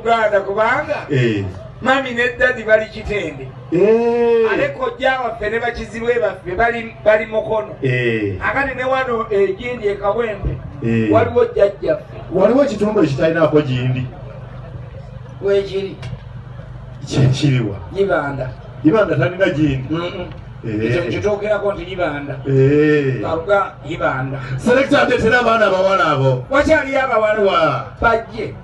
Uganda kubanga mami ne daddy bali Kitende aleko jawa fene bakizibwe baffe bali Mukono akati ne wano Gindi Kawempe waliwo jjajja waliwo ekitundu ekitalinako Gindi wekiri kiriwa Yibanda talina Gindi ekyo kitookerako nti Yibanda kaluga Yibanda selekta ndeetera abaana abawala abo wakyaliyo abawala bajje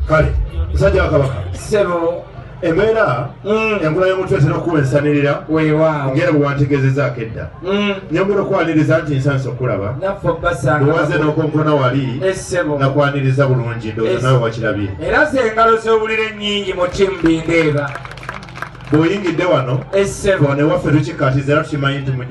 kale musajja wakabaka sebo embeera enkula y'omutwe etera okuwensanirira ngera bwe wantegeezezaako edda nyongera okwaniriza nti nsanse okulaba owaze n'okonkona wali nakwaniriza bulungi ndowooza nawe wakirabye era ze engalo z'obulira ennyingi mu ttiimu Bindeeba bw'oyingidde wano wane waffe tukikkaatiza era tukimanyi nti mu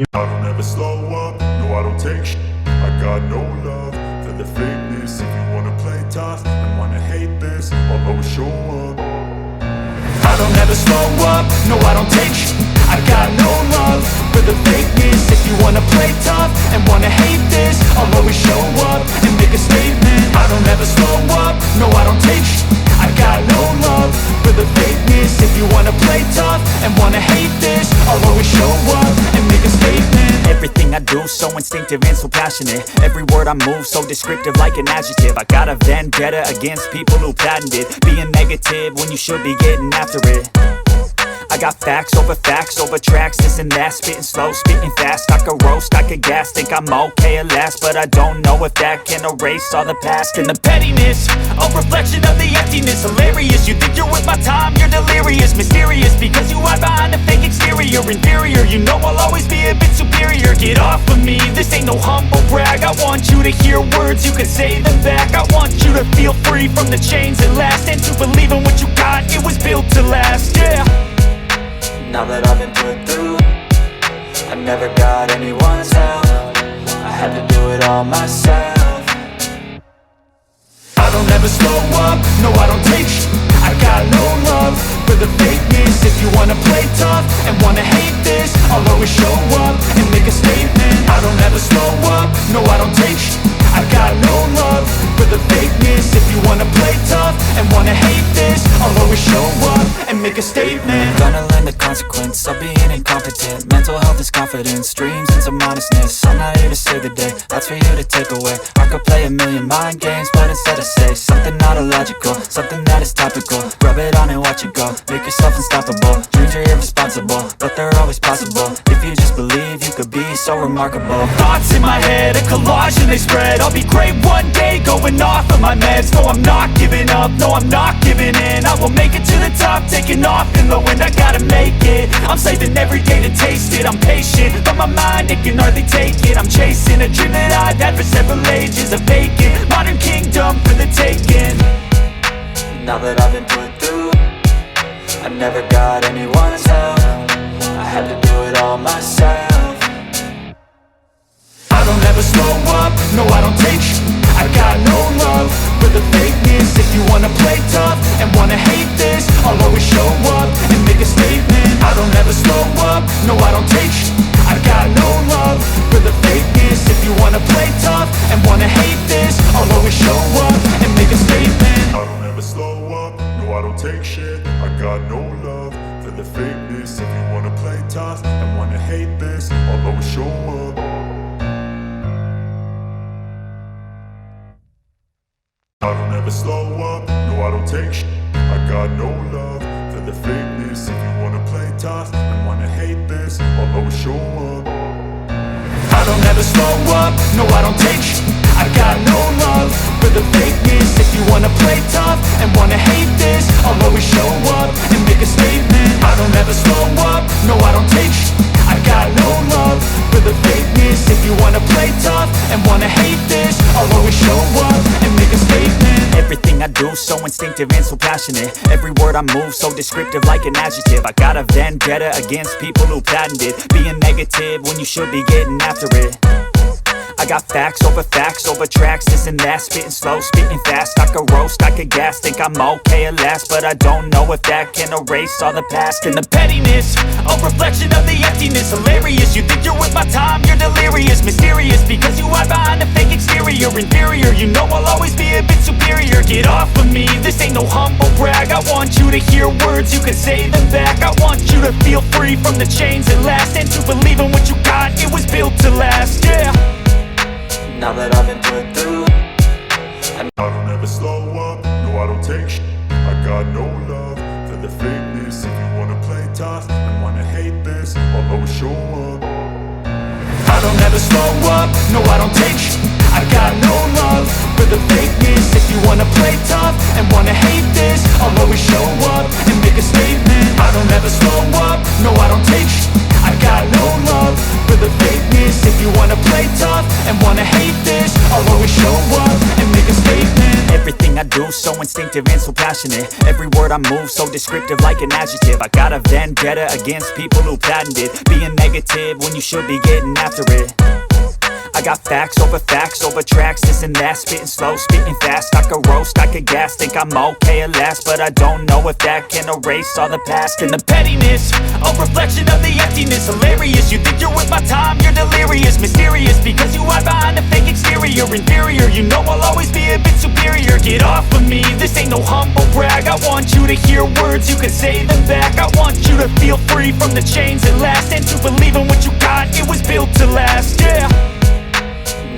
I don't ever slow up, no I don't take sh**. I got no love for the fakeness. If you wanna play tough and wanna hate this, I'll always show up and make a statement. I don't ever slow up, no I don't take sh**. I got no love for the fakeness. If you wanna play tough and wanna hate this, I'll always show up and make a statement. Everything I do so instinctive and so passionate. Every word I move so descriptive like an adjective. I got a vendetta against people who patented being negative when you should be getting after it. I got facts over tracks, this and that. Spitting slow, spitting fast. I could roast, I could gas. Think I'm okay at last, but I don't know if that can erase all the past. And the pettiness, a reflection of the emptiness. Hilarious, you think you're worth my time, you're delirious. Mysterious, because you hide behind a fake exterior. Inferior, you know I'll always be a bit superior. Get off of me, this ain't no humble brag. I want you to hear words, you can say them back. I want you to feel free from the chains that last, and to believe in what you got, it was built to last, yeah. Now that I've been put through, I never got anyone's help. I had to do it all myself. I don't ever slow up, no I don't take sh**. I got no love for the fakeness. If you wanna play tough and wanna hate this, I'll always show up and make a statement. I don't ever slow up, no I don't take sh**. I got no love for the fakeness. If you wanna play tough and wanna hate this, I'll always show up and make a statement. Gonna learn the consequence of being incompetent. Mental health is confidence, dreams and some honestness. I'm not here to save the day, that's for you to take away. I could play a million mind games, but instead I say something not illogical, something that is topical. Rub it on and watch it go, make yourself unstoppable. Dreams are irresponsible, but they're always possible. If you just believe, you could be so remarkable. Thoughts in my head, a collage and they spread. I'll be great one day, going off of my meds. No, I'm not giving up, no, I'm not giving in. I will make it to the top, taking off in the wind. I gotta make it, I'm saving every day to taste it. I'm patient, but my mind, it can hardly take it. I'm chasing a dream that I've had for several ages. A vacant, modern kingdom for the taking. Now that I've been put through, I never got anyone's help. I had to do it all myself. I don't ever slow up, no I don't take sh**. I got no love for the fakeness. If you wanna play tough and wanna hate this, I'll always show up and make a statement. I don't ever slow up, no I don't take sh**. I got no love for the fakeness. If you wanna play tough and wanna hate this, I'll always show up and make a statement. I don't ever slow up, no I don't take shit. I got no love for the fakeness. If you wanna play tough and wanna hate this, I'll always show up. I don't ever slow up, no I don't take sh**. I got no love for the fakeness. If you wanna play tough and wanna hate this, I'll always show up. I don't ever slow up, no I don't take sh**. I got no love for the fakeness. If you wanna play tough and wanna hate this, I'll always show up and make a statement. I don't ever slow up, no I don't take sh**. I got no love for the fakeness. If you wanna play tough and wanna hate this, I'll always show up and make a statement. Everything I do so so instinctive and so passionate. Every word I move so descriptive like an adjective. I got a vendetta against people who patented being negative when you should be getting after it. I got facts over tracks, this and that. Spitting slow, spitting fast. I could roast, I could gas. Think I'm okay at last, but I don't know if that can erase all the past. And the pettiness, a reflection of the emptiness. Hilarious, you think you're worth my time, you're delirious. Mysterious, because you hide behind a fake exterior. Inferior, you know I'll always be a bit superior. Get off of me, this ain't no humble brag. I want you to hear words, you can say them back. I want you to feel free from the chains that last, and to believe in what you got, it was built to last, yeah. Now that I've been put through, I don't ever slow up, no I don't take shit. I got no love for the fakeness. If you wanna play tough and wanna hate this, I'll always show up. I don't ever slow up, no I don't take shit. I got no love for the fakeness. If you wanna play tough and wanna hate this, I'll always show up and make a statement. I don't ever slow up, no I don't take shit. I got no love for the fakeness. If you wanna play tough and wanna hate this, I'll always show up and make a statement. Everything I do so instinctive and so passionate. Every word I move so descriptive like an adjective. I got a vendetta against people who patented being negative when you should be getting after it. I got facts over tracks, this and that. Spitting slow, spitting fast. I could roast, I could gas. Think I'm okay at last, but I don't know if that can erase all the past. And the pettiness, a reflection of the emptiness. Hilarious, you think you're worth my time, you're delirious. Mysterious, because you hide behind a fake exterior. Inferior, you know I'll always be a bit superior. Get off of me, this ain't no humble brag. I want you to hear words, you can say them back. I want you to feel free from the chains that last, and to believe in what you got, it was built to last, yeah.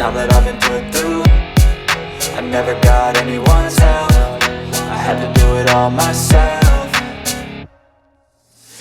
now that I've been put through, I never got anyone's help. I had to do it all myself.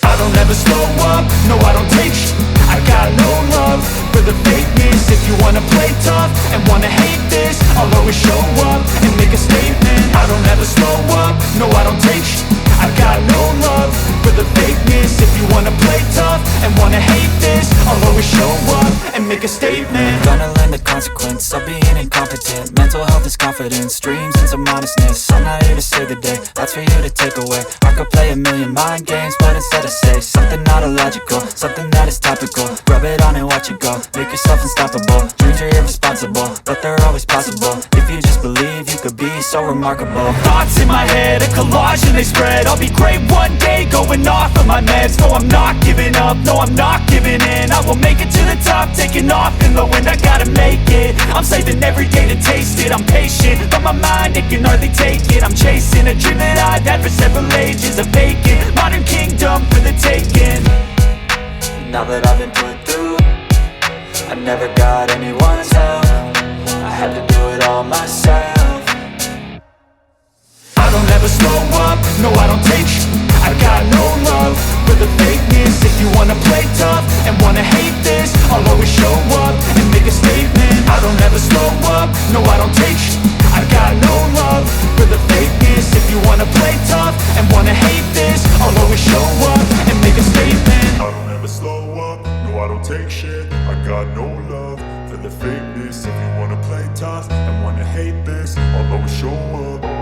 I don't ever slow up, no I don't take shit. I got no love for the fakeness. If you wanna play tough and wanna hate this, I'll always show up and make a statement. I don't ever slow up, no I don't take shit. I got no love for the fakeness. If you wanna play tough and wanna hate this, I'll always show up and make a statement. Gonna learn the consequence of being incompetent. Mental health is confidence, dreams and some honestness. I'm not here to save the day, that's for you to take away. I could play a million mind games, but instead I say something not illogical, something that is topical. Rub it on and watch it go, make yourself unstoppable. Dreams are irresponsible, but they're always possible. If you just believe, you could be so remarkable. Thoughts in my head, a collage and they spread. I'll be great one day, going off of my meds. No, I'm not giving up, no, I'm not giving in. I will make it to the top, taking off in the wind. I gotta make it, I'm saving every day to taste it. I'm patient, but my mind, it can hardly take it. I'm chasing a dream that I've had for several ages. A vacant, modern kingdom for the taking. Now that I've been put through, I never got anyone's help. I had to do it all myself. I don't ever slow up, no I don't take shit. I got no love for the fakeness. If you wanna play tough and wanna hate this, I'll always show up and make a statement. I don't ever slow up, no I don't take shit. I got no love for the fakeness. If you wanna play tough and wanna hate this, I'll always show up and make a statement. I don't ever slow up, no I don't take shit. I got no love for the fakeness. If you wanna play tough and wanna hate this, I'll always show up.